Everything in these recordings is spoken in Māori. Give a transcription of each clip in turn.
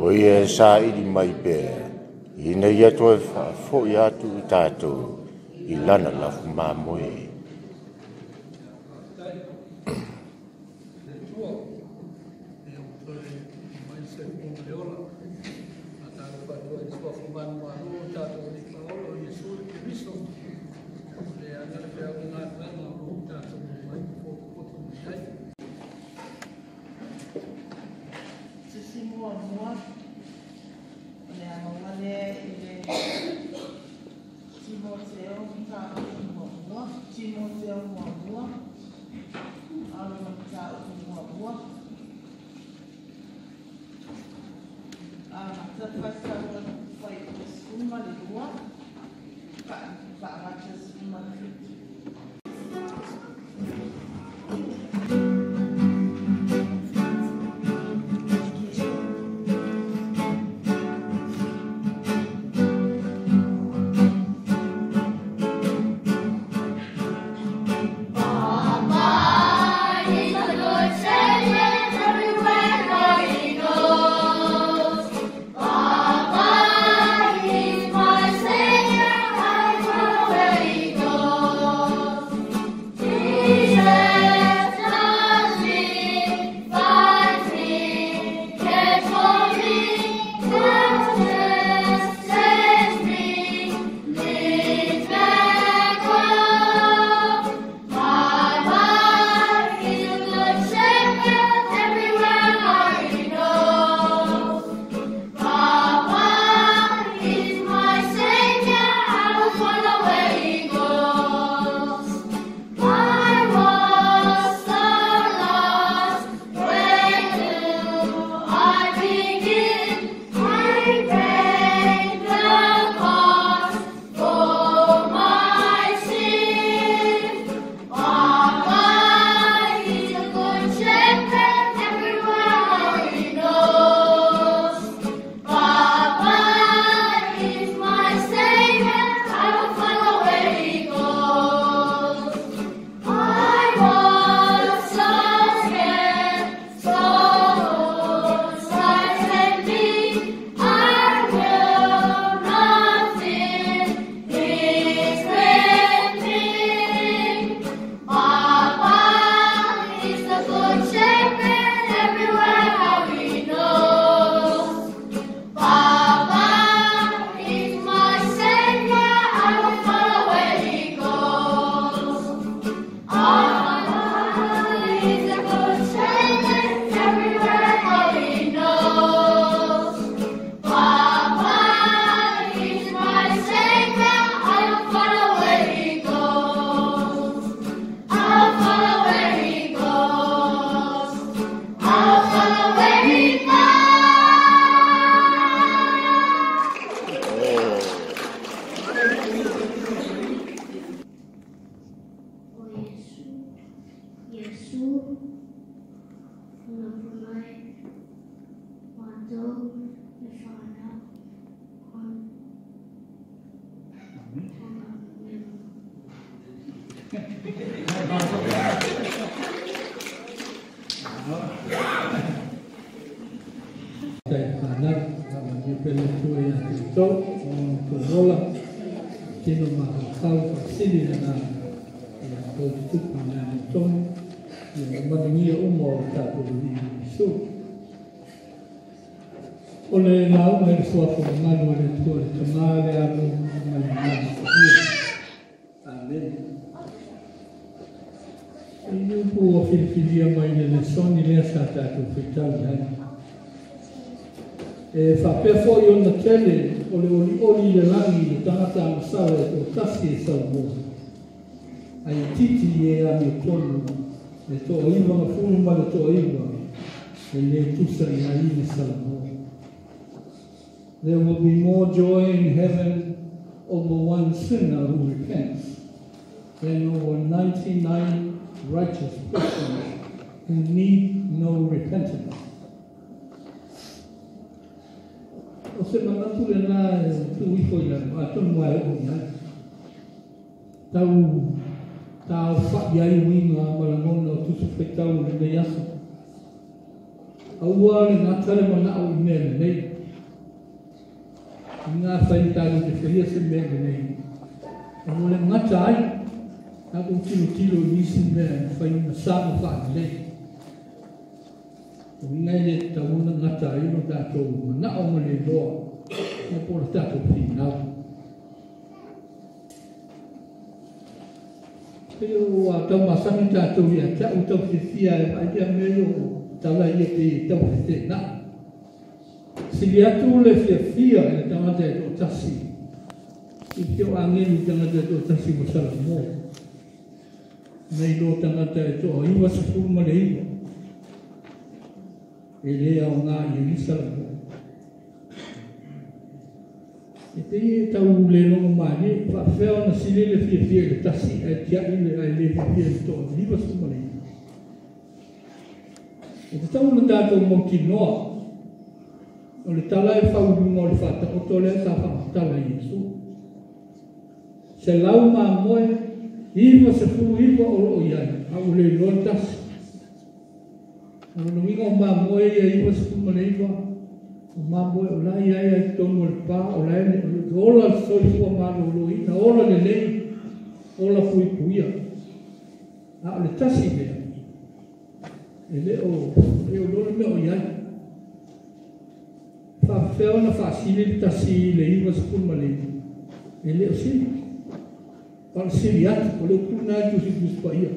Oye sa ili mai pe. Ina ia toe fo ia tu tato. Ilana la fuma moe. Ole lau mai sua ko malu le to le male a mo mai. Amen. Inu po filifilia mai le soni le sa ta to fital e fa pe fo yo na tele oli le langi le tangata sa le kasi sa mo. Ai titi e a mi tonu le to iwa ma fu ma le to iwa e le tusa i ai sa mo. There will be more joy in heaven over one sinner who repents than over 99 righteous persons who need no repentance. O se manatu le na tu iko ina atu mai o na tau fa ia i winga malangona tu su tau le yaso. Aua le na tale mana o ne nei ngā whai tāru te whaia se mea nei. Amo le ngata ai, ako tilo nisi mea whai na sāma whaani nei. O ngai le tauna ngata ai no tātou manao ma le loa, na pōra tātou whinau. Pero a tau masangi tātou ia tau tau whiwhia e mai ia mea o tala ia te tau white na. Sili atu le whiwhia e tangata e tō tasi. I teo angenu tangata e tō tasi mo sala mō. Nei lo tangata e tō iwa sa fuma le iwa. E lea o ngā i ni sala mō. E te i tau le longa mani, pa whea na sile le whiwhia le tasi e tia i le ai le whiwhia le tō iwa sa fuma le iwa. E te tau na tātou mō ki noa. O le tala e whaurunga o le whata o tō lea tā whamatala i Jesu. Se lau mā moe, iwa se furu iwa o lo iai, au le loa tasi. O lo winga o mā moe ia iwa se furu male iwa, o mā moe o lai ai ai tonu o le pā, o lai ne, o ola soi fua mā lo ina, ola le lei, ola pui puia. A o le tasi mea. E le o lona mea o iai. Whawheo na whaasili tasi le iwa sepun malini. E leo sili. Pala sili atu, o leo kuna atu si kuspa ia.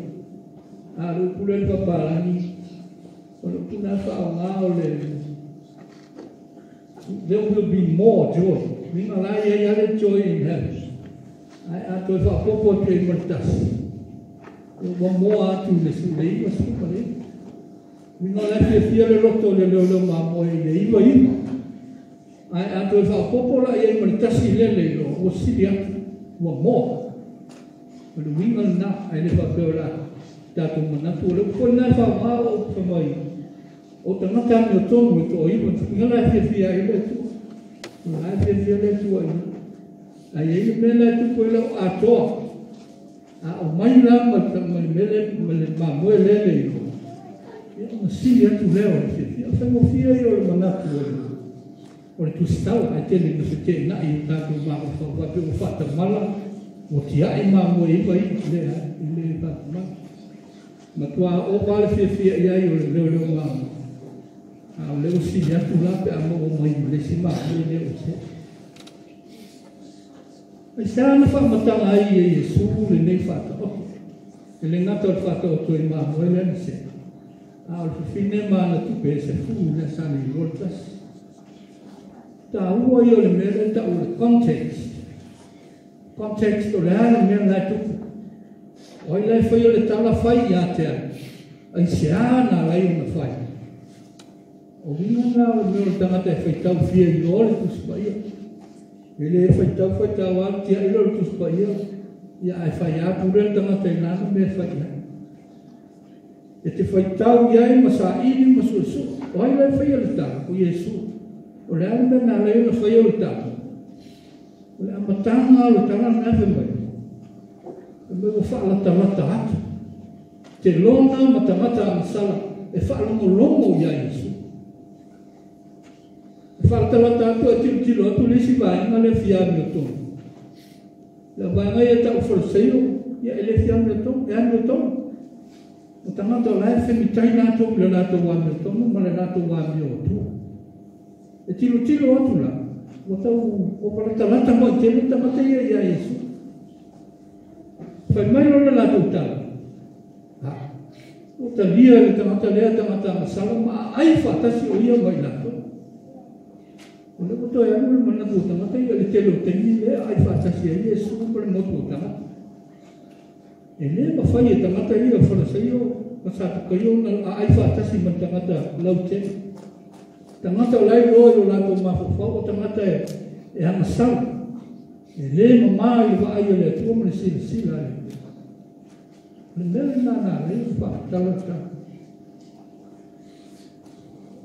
A leo kuna ni paparani. O leo kuna whao ngā o le. There will be more joy. Minga lai e ale joy in heaven. Ai atu e whapopo te iwa tasi. Wa moa atu le iwa sepun malini. Minga lai e fia le roto le leo mamoe le iwa iwa. Ai atu e whapopola i ei mani tasi lele lo, o siri atu, ua moa. O le winga na, ai le whapeo la, tātou manatu, o le koi nai whaamao o whamai. O tangata mi o tonu e tō iwa, tukinga lai whiawhia i le tu. O lai whiawhia le tu ai. Ai ei me lai tu koe lau atoa. A o mai la ma le mamoe lele i lo. Ia ma siri atu leo le whiawhia. O whamofia i o le manatu o le. O le tusitau, ai tele na se te na i tātou māma whawhape o whata mala, o tia i māma iwa i le tātou mala. Ma tua o wale whiawhia i ai o le leo māma. A o leo si atu lape a mo o mai le si māma i leo se. Ai sāna whamatanga ai e Jesu le nei whata o. E le ngata o whata o toi māma e le se. A o le whine māna tupe se fu le sāna i rotas. Ta ua i o le mele ta o le context. Context o le ana mea lai tuku. O i lai whai o le tala whai i a te ai. Ai se ana lai o na whai. O winga nga o mea o tangata e whai tau fia i o le tuspa ia. E le whai tau a tia i o le tuspa ia. Ia ai whai a pure tangata i nana mea whai ia. E te whai tau iai ma sa ini ma su su. O ai lai whai o le tala o Jesu. O le anda na leo na whai o tātou. O le amatanga o le tala newe mai. E me o whaala tamata atu. Te lona ma tamata amasala. E whaala longo ia Jesu. E whaala tamata atu e tilo atu lesi vaenga le fiami o tonu. Le vaenga ia tau whalaseio. Ia ele fiami o tonu. E ami o tonu. O tamata o lai whemitai nato le nato wami o tonu. Ma le nato wami o tonu. E tilo atu la. O tau o paratalata mo i tēnu tamata ia ia Jesu. Whai mai rona la tau tala. O ta lia le tamata lea tamata masala ma ai whatasi o ia mai lato. O le koto e anu le mana ko tamata ia le telo teni lea ai whatasi a Jesu ko le motu o tamata. E le ma whai e tamata ia whalasaio masata kaio na ai whatasi ma tamata lau teni. Tangata o lai roa i o lato mawhawhau o tangata e hamasau. E le mamā i wa ai o le atua mani sila e. Le mele nana le whakatala ta.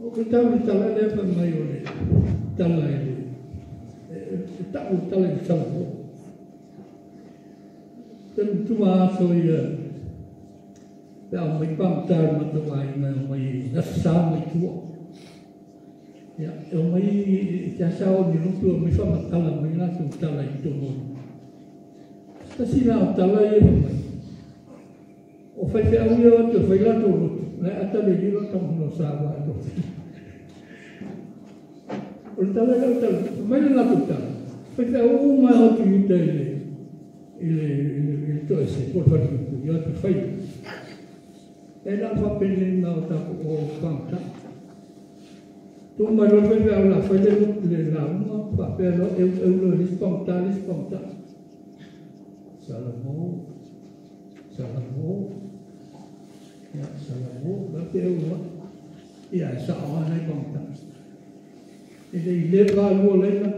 O ke tau ni tala le pa mai o le tala e le. E tau tala i tala ho. Tenu tuma aso i pe au mai pamtar matawai mai nasa mai tua. Ya, o mai te asao ni lupu o mi whamatala mai nga tu tala I tono. Tasi la o tala I mai. O whai te au ia o te whai lato roto. Lai ata le lira tamuno sāwa ato. O le tala ia o tala. Mai le lato tala. Whai te au mai o tu yuta ile to ese. Por whai tuku. Ia tu whai. E la whapene na o taku o whangta. Tu mai lo veve au la whai le la uma. Whapelo eu lo lispongta. Salamo. Ya, salamo, berarti ewa. Ya, sa'a nai bangta. Ele leva lo lena.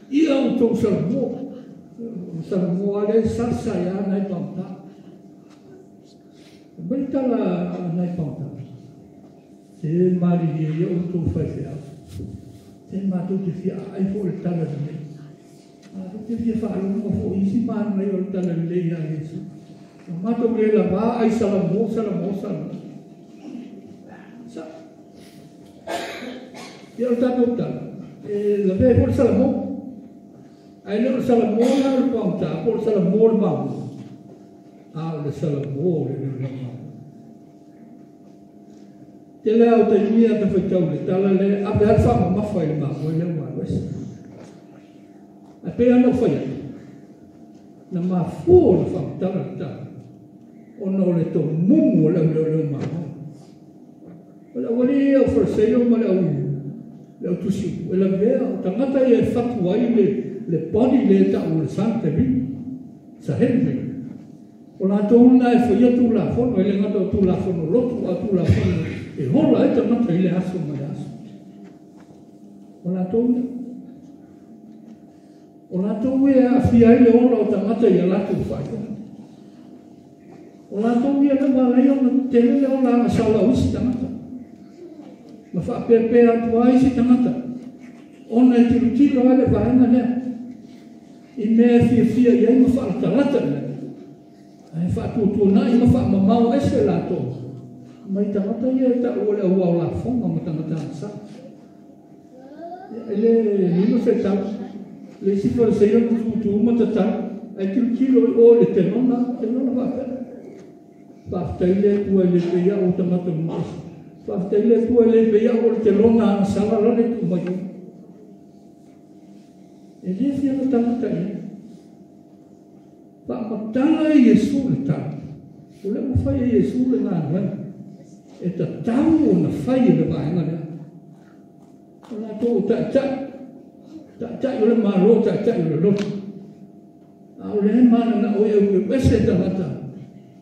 Ia untuk salamo. Salamo ale sasa ya nai bangta. Berita la nai bangta. Se mari dia untuk fazia. Se matu te fia ai fo le tala ni. Ado te fia fa lo mo fo isi man mai o tala le ya Yesu. Mato le la va ai salamo. Sa. Ia o tatou tala. La vea por salamo. Ai le salamo na le pamta, por salamo le mamu. Le salamo le mamu. Te le au te mia te whaitau le tala le ape alfa ma whai le mamu le mamu esi. A pe ano whai. Na ma fō le whaitala le tala. Ono le to mumu le mamu. Wala wali au farseio ma le au le au tusi. Wala vea o tangata I e whatuai le poni le ta o le sante ri. Sa henri. O la tōna e whaia tū la whono, e le ngata o tū la whono lotu a tū la whono. E hola e tangata I le aso mai aso. O la tōna. O la tōna e a whia I le ola o tangata I a latu whaia. O la tōna e na malai o na tele le ola a sala usi tangata. Ma whapepe atu ai si tangata. Ona e tiro ale vaenga lea. I mea fia I ai ma whaatalata lea. Ai whaatuatua I ma whaamamau ese la tō. Mai tangata I e ta ole au au la whonga ma tangata sa. Ele lino se tau. Le si whare se iona tutu umatata. Ai tiro o le tenona whapera. Whaaftaile tua le pea o tangata mwasa. Whaaftaile tua le pea o le telona sala lane tu mai. E le fia na tangata I. Whaamatanga I Yesu le tau. O le mawhai I Yesu le ngā rana. E ta tau o na whai le vaenga lea. O la tō tai. Tai o le maro, tai o le lotu. A o le he mana na o e wese tangata.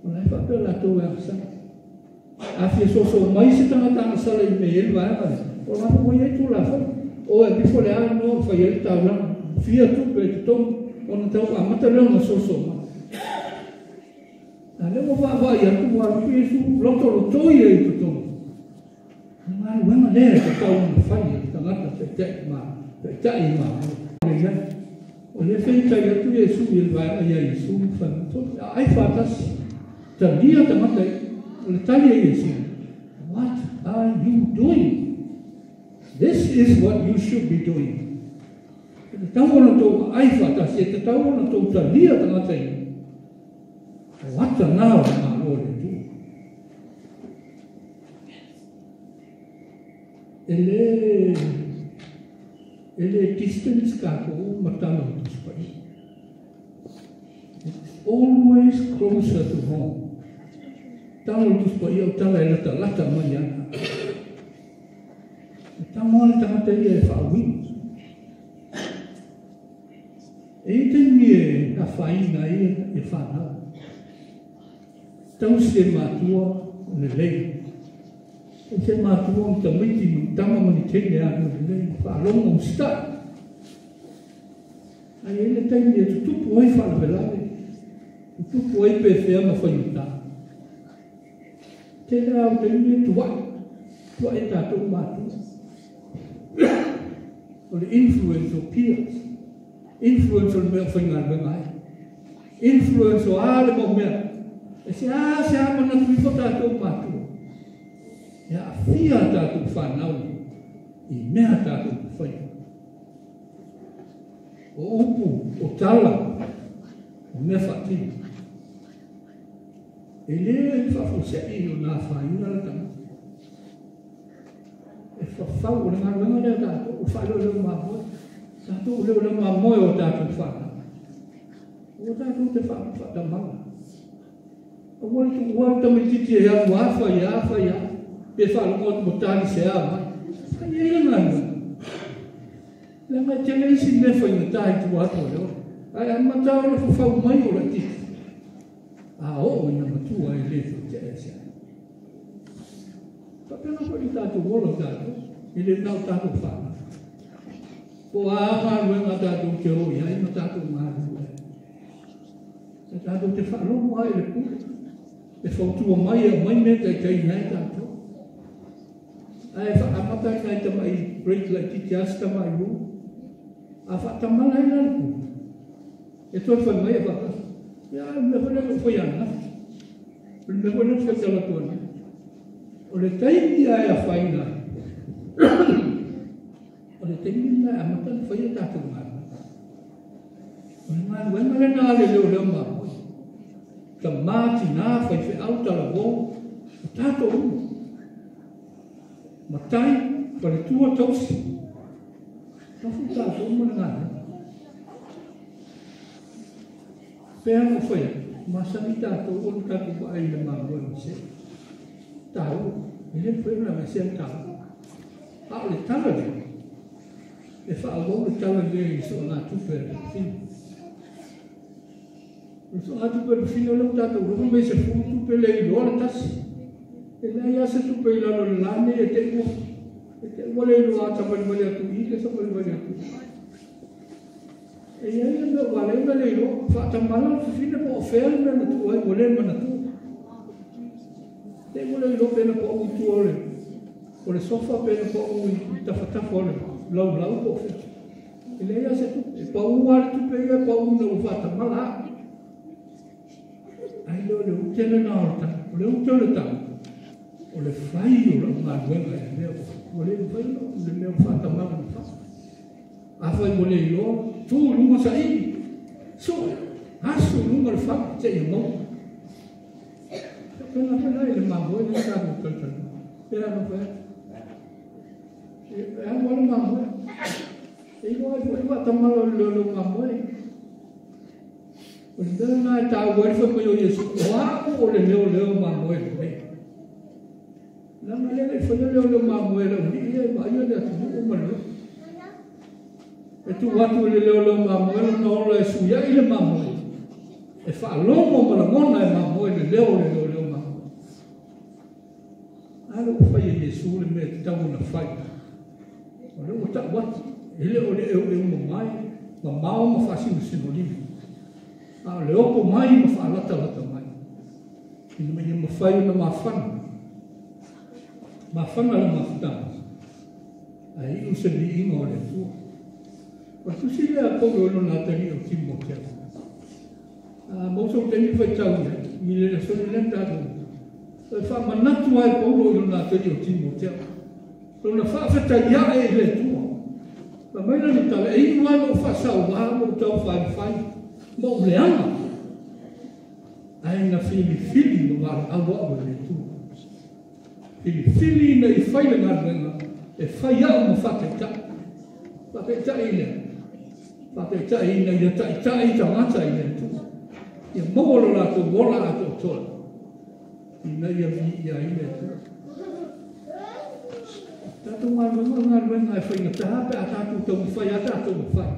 O la e whapea la tō e asa. A fia so mai se tangata na sala I me ele vaenga lea. O la mawhai e tū la whai. O e bifo le ano whai ele tau lana. Fia tupe e te tō. Ona tau amata leo na soso. Na leo wawai atu wa Yesu loto I e tutonga. Ngai wema lea te tau na whai tangata te tai ma. O le whaitai atu Yesu I vai a Yesu whanto. Ai whatasi. Ta lia tangata o le tali a Yesu. What are you doing? This is what you should be doing. Te tau ona tō ai whatasi, e te tau ona tō ta lia tangata I. Wata nāo ngā lore tū. Ele distance kako matalo to spai. It's always closer to home. Talo to spai o tala e lata mai ana. Tamo le tangata I e whaawini. E te mie a whaina e whanau. Tau se mātua o le lei. E se mātua o tamiti tama mani tene anu le lei. Whaalonga o sta. Ai ele taimi e tutupu oi whalawelare. Tutupu oi pe whea ma whaiuta. Te rao taimi e tuai. Tuai e tātou mātua. O le influence o peers. Influence o le mea whainga ngai. Influence o ale mo mea. E se amana tui ko tātou mātua. E a whia tātou whanau. I mea tātou whai. O upu, o tala, o mea whati. E lea e whawhosei o nā whaina la tama. E whawhau o ngā runga lea tātou, o whaelo leo māmoe. Tātou leo leo māmoe o tātou whana. O tātou te whatamanga. O wale tu uaru tamititi e au awha. Pe whaelongo mo tāni se a mai. Ai e ngā ngā. Le mai tēnei isi me whainga tāi tu ato leo. Ai a matau le whawhau mai o la titi. A o ina matua e le tu te e se. Papena ko i tātou wolo tātou. I le nau tātou whana. Ko a ngā ruenga tātou te hoi. Ai ma tātou ngā ruenga. E tātou te whaalomo ai le pule. E whautua mai e mai me kai kai nai tātou. Ai whaamatai nai tamai break lai titi asta mai ru. A whaatamala e lalku. E toi whai mai e whaka. Ia, me hone ko whai ana. Me hone ko whai talatuana. O le taimi ai a whaina. O le taimi ai a matana whai a tātou ngā. O le ngā wenga le nā le leo leo mā. Ta māti nā whai whi au tala wō. O tātou umu. Matai, whare tua tausi. Tafu tātou umu na ngā. Pea mo whai, masani tātou o ni tātou ko ai le mā moe mi se. Tāu, ele whai na me se an tāu. A o le tala le. E wha au le tala le i so ngā tupe le whina. So ngā tupe le whina le tātou roma me se fu tupe le i loa le tasi. E nei ase tupe i lalo le lane e te ua. E te ua le iloa tapani wale atu i ke sapani wale atu. E iai e mea wale me le iloa. Whaatamala le whina po o whea me na tu ai wale mana tu. Te ua le iloa pena po o tu ole. O le sofa pena po o i tawhatafa ole. Lau po o whea. E nei ase tupe. E pa ua le tupe ia pa ua na whaatamala. Ai leo le utele na o ta. O le utele ta. O le whai o la ngā ruenga e mea. O le whai o le mea whaatamala na wha. A whai o le io, tū lunga sa i. So, asu lunga le wha, te i mau. Pena i le mamoe, le kāmu kaltana. Pena no whai. E anu ale mamoe. E ino ai whaatamala le mamoe. O le mea nā e tāu wai whai o Iesu. O ako o le leo mamoe le mea. Nanga lele whai leo mamoe le uni. Ia mai le atu o maleo. E tu watu le leo mamoe le na ola e suia i le mamoe. E whaalomo malangona e mamoe le leo mamoe. Alo whai e Iesu le mea te tamu na whai. O leo o tak watu. E leo le e umo mai. Ma mao ma whasinu sinolimi. A le opo mai ma whaalata mai. Ina mai ma whai na mawhana. Mawhana le mawhutama. A iu se li inga o le tua. O tusi lea kogo ono nā tani o Timo Tea. Mausa o tani whai tau ia, mi le soni len tātou. E wha manatu ai kogo ono nā tani o Timo Tea. Tona wha wheta ia e le tua. Pa maina ni tala, e inu ai mo wha sau wā mo tau whai. Mo le anga. Ai na fili no wā awa o le tua. Fili na i whai le ngā renga. E whai au mo whaketai. Whaketai lea. Whaketai ina ia tai tangata i le tu. Ia mawala lato wola ato tola. Ina ia mi ia i le tu. Tato ngā ruenga e whainga tahape a tātou tau whai a tātou whai.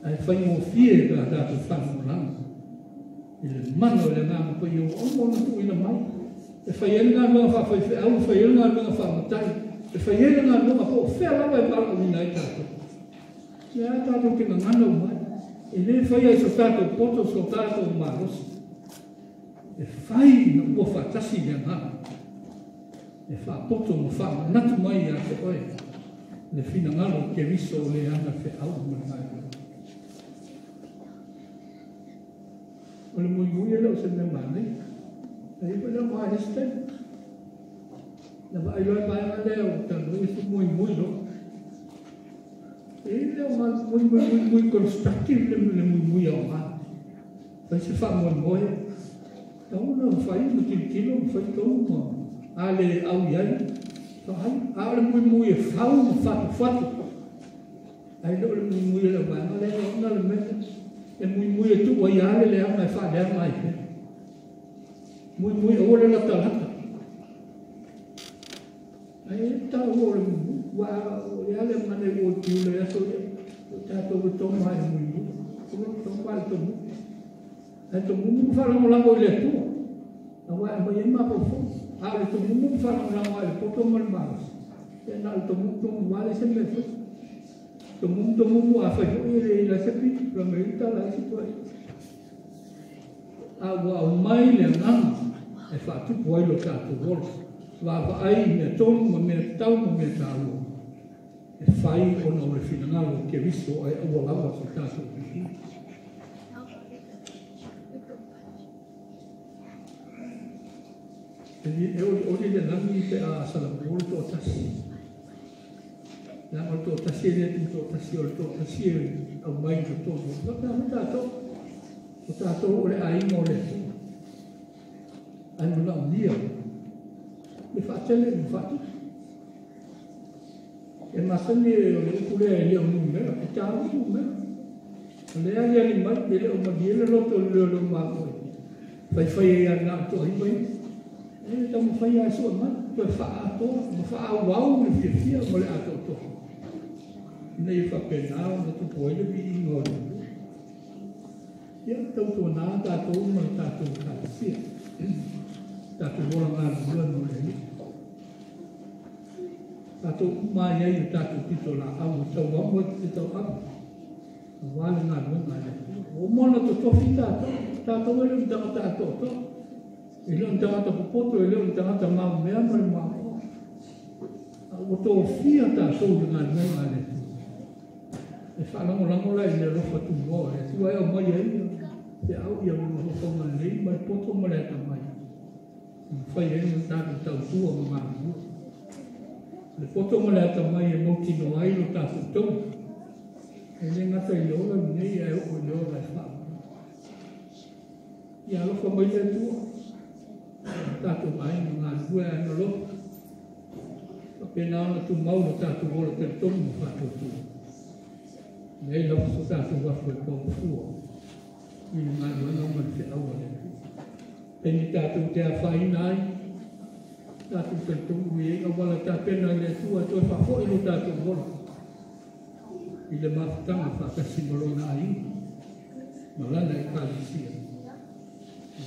Ai whai mo fie ka tātou whangu langa. I le mano le ngā mpai o omo tu ina mai. E whai ele ngā runga whawhai au, whai ele ngā runga whamatai. E whai ele ngā runga po whea lawa e pala o mina i tātou. Ia tātou kina ngana umai. E le whai ai so tātou poto so tātou marosi. E whai na ua whatasi le ngana. E wha poto mo wha natu mai a te oe. Le whina ngalo ke riso o le ana whe au mai. O le mui mui e leo se me mane. E iwa leo mai este. na vai loi vai na leo tanto isso muito no ele é uma muito construtivo ele muito ao mar vai se fazer muito então não faz no que não faz como ale ao ia então ale muito fato aí não muito ele vai na leo não ele é muito tu vai ale ele vai fazer mais muito olha na tela aí tá o ale mane o tio le aso tá todo tão mais muito tão mais tão então muito falamos lá com ele tu agora vai mais para fora ale tu muito falamos lá com ele porque o mais é na tu muito vale sempre tu muito a fazer ele lá sempre para mim tá lá situação agora o mais não é fato foi o caso bolso va ai me tomo me tau me tau e fai o no finale che visto è o lava soltanto e o di la mi a sala molto tassi la molto tassi e tutto tassi o mai tutto va tanto ore ai mole hanno la dia mi faccio e ma se mi pure io un numero e c'ha un numero le ali mai delle o maggiore lo ma fai andato ai mai e da fai a sua ma per fa wow mi fia ma le atto nei fa pena tu puoi le vi no io tanto nada tu ma tanto sia tanto buona non è tanto mai ai tanto titola au tau mo titolo au vale na o mono to fita tanto ele não tanto ele não tanto poto ele não tanto mau me mau o to fia ta so na male e falamos lá mola ele lo fa tu mo e tu é o mai aí e au ia mo fa mal lei mas poto mo le tamai fai ele não tanto tau tua mau le poto mo le tamai e mo ki no ai lo ta tu ele ngata i lo nei e o lo la fa ia lo fa mai tu ta tu mai na due no lo appena tu mau lo ta tu lo per tu fa tu nei lo so ta tu va fu po fu il ma non ma se au e ni ta tu te fai nai ta tu per tu e o la ta pena le tu fa fo lo ta tu vol il maftama fa simbolo nai ma la è calcia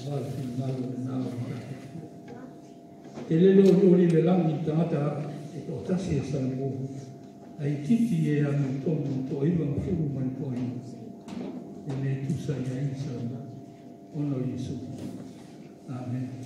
va il malo na e le loro le lamitata e tutta si sanno ai titi e hanno tolto i bambini ma poi e le tu sai ai sanno ono Gesù amen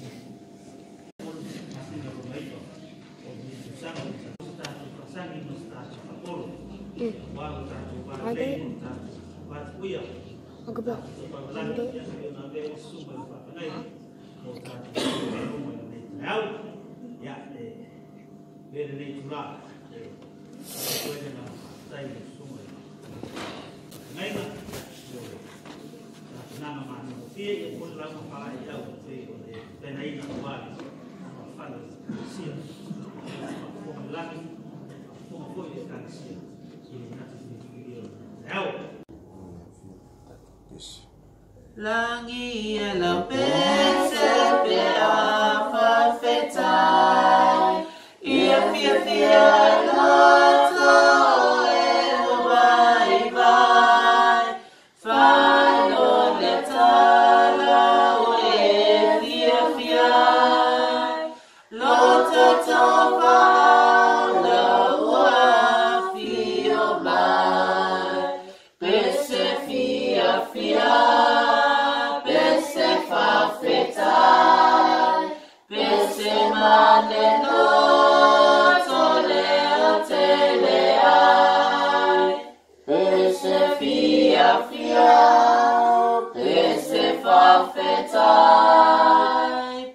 Langi e la pensa per farfetai fia loto e lo vai fanno le tala e fia loto topa la ua fio mai pese fia pese male no tole tele ai pese fia pese fa fetai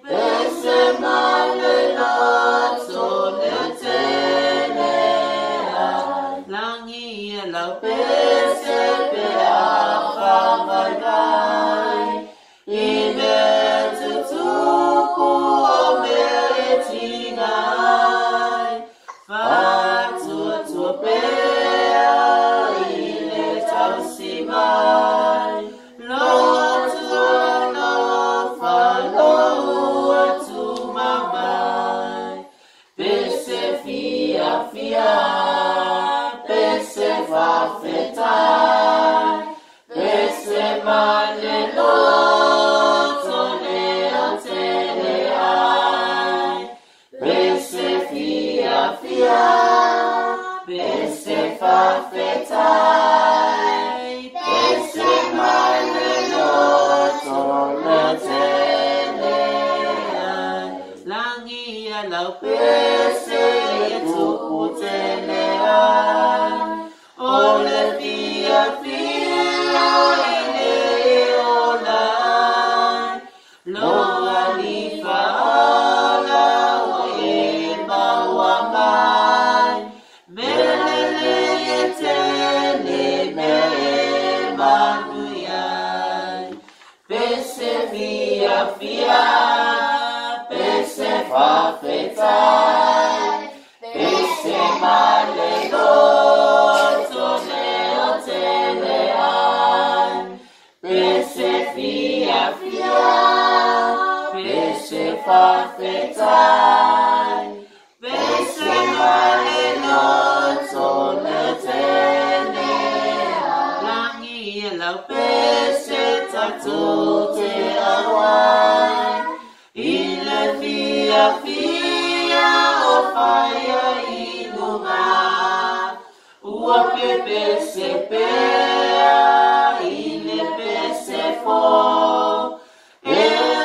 pese male no tole fia, pese fa fetai, pese male no toletele, langi ya lau pese yetu utelean, ole fia fia ile olan, lo alifa ala o eba waman, belele yetele beba nuyan, pese fia fia, pese fa fetai, pese male no telean, pese fia fia, pese fa fetai, pese male no telean, langi lau pese tatu te awai, ile fia fia o faya iluma, ua pepe se pea, ile pese fo, e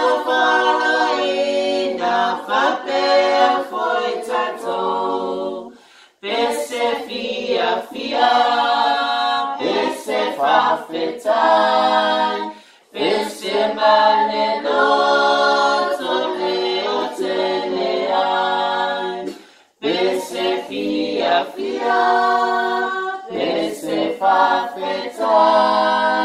o fala ina fa pea foi tato, pese fia fia, pese fa fetai, pese male no telean, pese fia fia, pese fa fetai.